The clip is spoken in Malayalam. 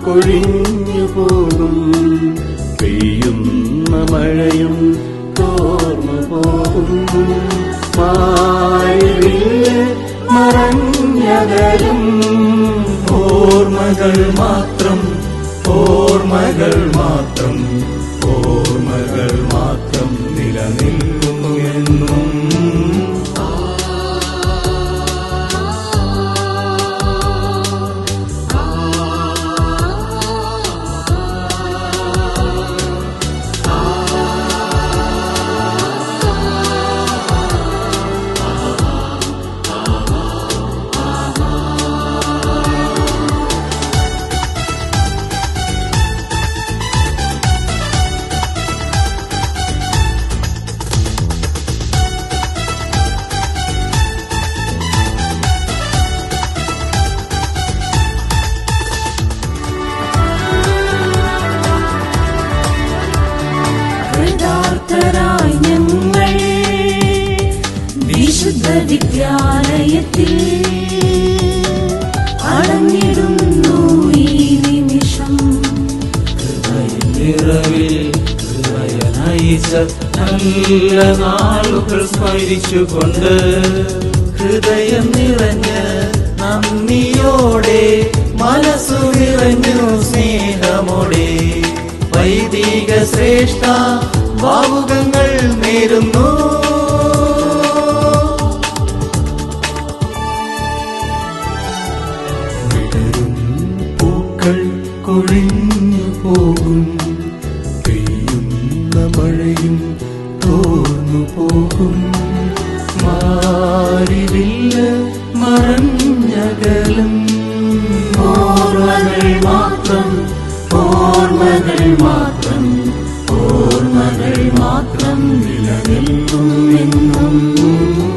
കൊഴിഞ്ഞു പോകും. പെയ്യുന്ന മഴയും തോർന്നു പോകും. മാറിവില്ല് മറഞ്ഞകലും ഓർമ്മകൾ മാത്രം, ഓർമ്മകൾ മാത്രം, ഓർമ്മകൾ മാത്രം നിലനിൽക്കുന്നു എന്നും. വിദ്യാലയത്തിൽ അടഞ്ഞിടുന്നു ഈ നിമിഷം. ഹൃദയനിറവിൽ ഹൃദയനയിച്ച നല്ല നാളുകൾ സ്മരിച്ചുകൊണ്ട് ഹൃദയം നിറഞ്ഞ് നന്ദിയോടെ മനസ്സു നിറഞ്ഞു സ്നേഹമോടെ വൈദിക ശ്രേഷ്ഠ ഭാവുകങ്ങൾ നേരുന്നു. കൊഴിഞ്ഞു പോകും. പെയ്യുന്ന മഴയും തോർന്നു പോകും. മാറിവില്ല് മറഞ്ഞകലും ഓർമ്മകൾ മാത്രം, ഓർമ്മകൾ മാത്രം, ഓർമ്മകൾ മാത്രം നിലനിൽക്കും എന്നും.